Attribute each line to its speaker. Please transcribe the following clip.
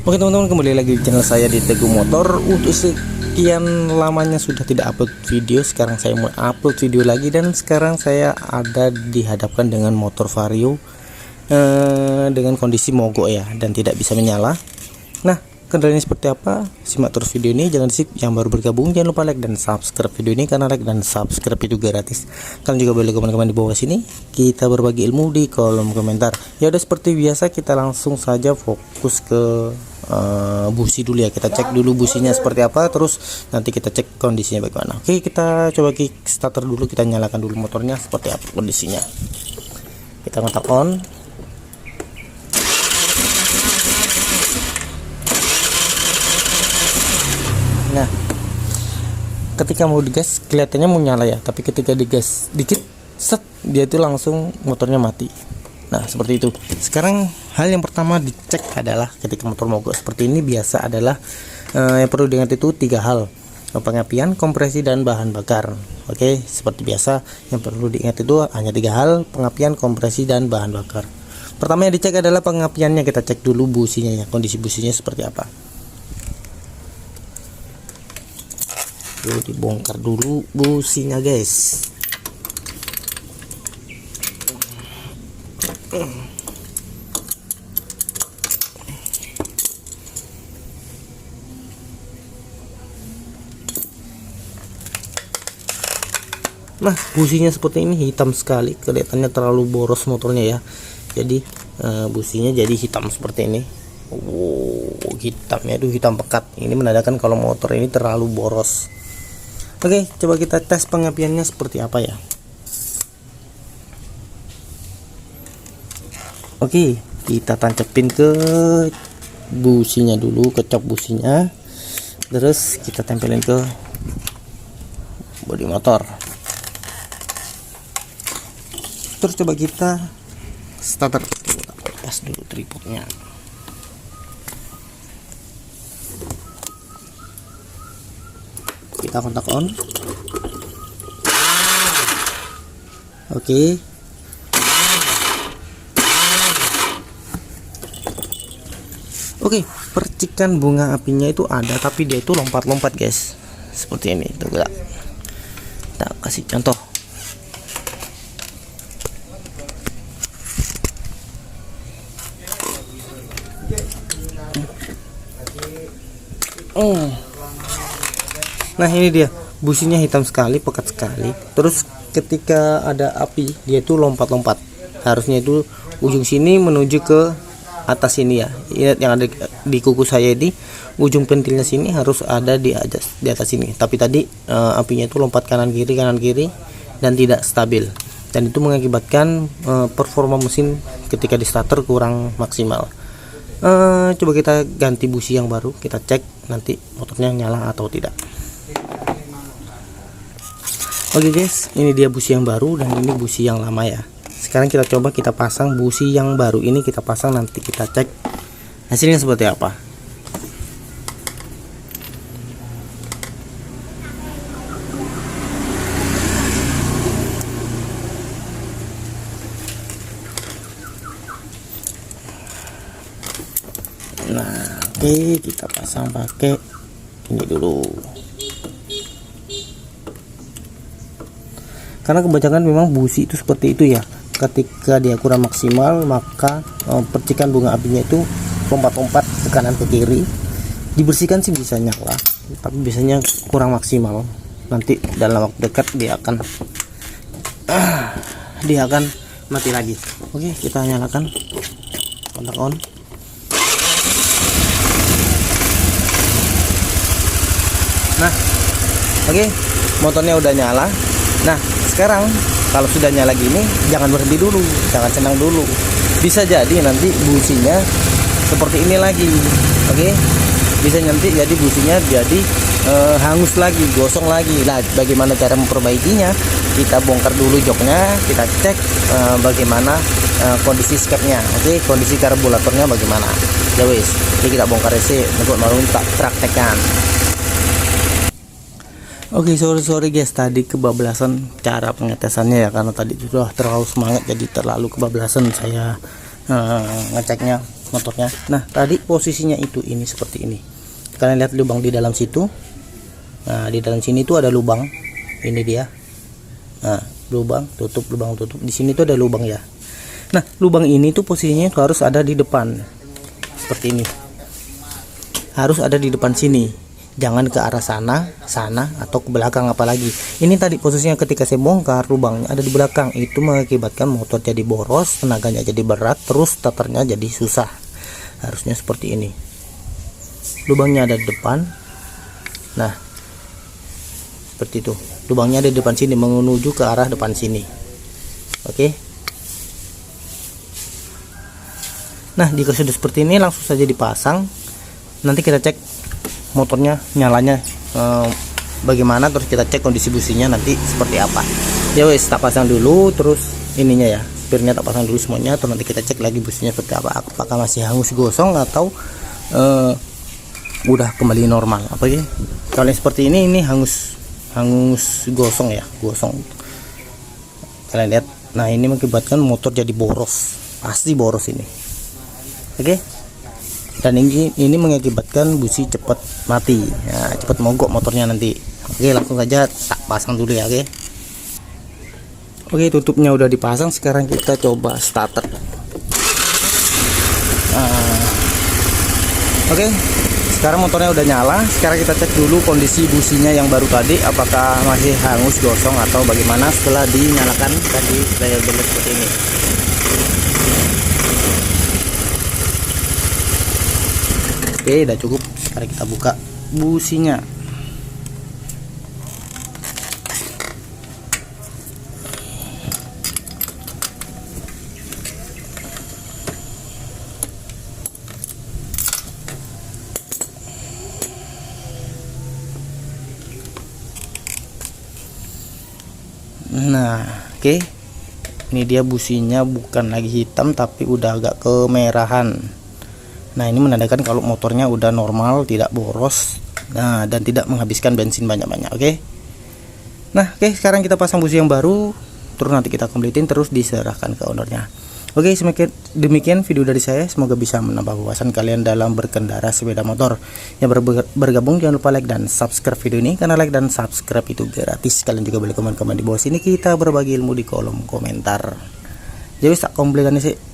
Speaker 1: Oke teman-teman, kembali lagi di channel saya di Teguh Motor. Untuk sekian lamanya sudah tidak upload video, sekarang saya mau upload video lagi. Dan sekarang saya ada dihadapkan dengan motor Vario dengan kondisi mogok ya, dan tidak bisa menyala. Nah, kendalanya seperti apa? Simak terus video ini, jangan skip. Yang baru bergabung jangan lupa like dan subscribe video ini, karena like dan subscribe itu gratis. Kalian juga boleh komen-komen di bawah sini, kita berbagi ilmu di kolom komentar. Ya udah, seperti biasa kita langsung saja fokus ke busi dulu ya. Kita cek dulu businya seperti apa, terus nanti kita cek kondisinya bagaimana. Oke, kita coba kick starter dulu, kita nyalakan dulu motornya seperti apa kondisinya. Kita ngotak on. Nah, ketika mau digas kelihatannya mau nyala ya, tapi ketika digas dikit set, dia itu langsung motornya mati. Nah, seperti itu. Sekarang hal yang pertama dicek adalah ketika motor mogok seperti ini, biasa adalah yang perlu diingat itu 3 hal: pengapian, kompresi, dan bahan bakar. Oke, seperti biasa yang perlu diingat itu hanya 3 hal: pengapian, kompresi, dan bahan bakar. Pertama yang dicek adalah pengapiannya. Kita cek dulu businya ya, kondisi businya seperti apa. Dibongkar dulu businya guys. Nah, businya seperti ini, hitam sekali, kelihatannya terlalu boros motornya ya. Jadi businya jadi hitam seperti ini. Hitamnya itu hitam pekat. Ini menandakan kalau motor ini terlalu boros. Oke, coba kita tes pengapiannya seperti apa ya. Oke, kita tancepin ke businya dulu, ke cok businya. Terus kita tempelin ke bodi motor. Terus coba kita starter. Kita lepas dulu tripodnya. Kita kontak on. Oke. Oke, percikan bunga apinya itu ada, tapi dia itu lompat-lompat guys, seperti ini. Coba kita kasih contoh. Nah, ini dia, businya hitam sekali, pekat sekali. Terus ketika ada api, dia itu lompat-lompat. Harusnya itu ujung sini menuju ke atas sini ya. Ingat yang ada di kuku saya ini, ujung pentilnya sini harus ada di atas sini. Tapi tadi apinya itu lompat kanan kiri dan tidak stabil. Dan itu mengakibatkan performa mesin ketika di starter kurang maksimal. Coba kita ganti busi yang baru, kita cek nanti motornya nyala atau tidak. Oke guys, ini dia busi yang baru dan ini busi yang lama ya. Sekarang kita coba kita pasang busi yang baru ini, kita pasang, nanti kita cek hasilnya seperti apa. Nah, oke, kita pasang pakai ini dulu. Karena kebanyakan memang busi itu seperti itu ya. Ketika dia kurang maksimal, maka percikan bunga apinya itu lompat-lompat ke kanan ke kiri. Dibersihkan sih bisa nyala, tapi biasanya kurang maksimal. Nanti dalam waktu dekat dia akan mati lagi. Oke, kita nyalakan, kontak on. Nah, oke, motornya udah nyala. Nah, sekarang kalau sudah nyala gini, jangan berhenti dulu, jangan senang dulu. Bisa jadi nanti businya seperti ini lagi. Oke, bisa nanti jadi businya jadi hangus lagi, gosong lagi. Nah, bagaimana cara memperbaikinya? Kita bongkar dulu joknya, kita cek bagaimana kondisi skepnya. Oke, kondisi karburatornya bagaimana. Ya wis, jadi kita bongkar sih, untuk mau tak praktekkan. Oke, sorry guys, tadi kebablasan cara pengetesannya ya, karena tadi sudah terlalu semangat jadi terlalu kebablasan saya ngeceknya. motornya. Nah tadi posisinya itu ini seperti ini, kalian lihat lubang di dalam situ. Nah di dalam sini tuh ada lubang, ini dia. Nah lubang tutup, lubang tutup, di sini tuh ada lubang ya. Nah lubang ini tuh posisinya harus ada di depan seperti ini, harus ada di depan sini, jangan ke arah sana atau ke belakang. Apalagi ini tadi posisinya ketika saya bongkar lubangnya ada di belakang, itu mengakibatkan motor jadi boros, tenaganya jadi berat, terus starternya jadi susah. Harusnya seperti ini, lubangnya ada di depan. Nah seperti itu, lubangnya ada di depan sini, menuju ke arah depan sini. Oke. Nah jika sudah seperti ini langsung saja dipasang. Nanti kita cek motornya nyalanya bagaimana, terus kita cek kondisi businya nanti seperti apa. Ya wes, tak pasang dulu, terus ininya ya, spirnya tak pasang dulu semuanya, terus nanti kita cek lagi businya seperti apa, apakah masih hangus gosong atau udah kembali normal. Apa ya, kalau yang seperti ini hangus gosong ya, gosong. Kalian lihat, nah ini mengakibatkan motor jadi boros, pasti boros ini. Oke. Dan ini mengakibatkan busi cepat mati ya, cepat mogok motornya nanti. Oke, langsung saja tak pasang dulu ya. Oke, tutupnya udah dipasang, sekarang kita coba starter. Oke, sekarang motornya udah nyala. Sekarang kita cek dulu kondisi businya yang baru tadi, apakah masih hangus gosong atau bagaimana setelah dinyalakan tadi layar beler seperti ini. Oke, udah cukup. Sekarang kita buka businya. Nah, oke. Ini dia businya, bukan lagi hitam tapi udah agak kemerahan. Nah ini menandakan kalau motornya udah normal, tidak boros, nah dan tidak menghabiskan bensin banyak-banyak. Oke. Nah oke, sekarang kita pasang busi yang baru, terus nanti kita kompletin, terus diserahkan ke ownernya. Oke, demikian video dari saya, semoga bisa menambah wawasan kalian dalam berkendara sepeda motor. Yang bergabung jangan lupa like dan subscribe video ini, karena like dan subscribe itu gratis. Kalian juga boleh komen-komen di bawah sini, kita berbagi ilmu di kolom komentar. Jadi tak komplikan sih.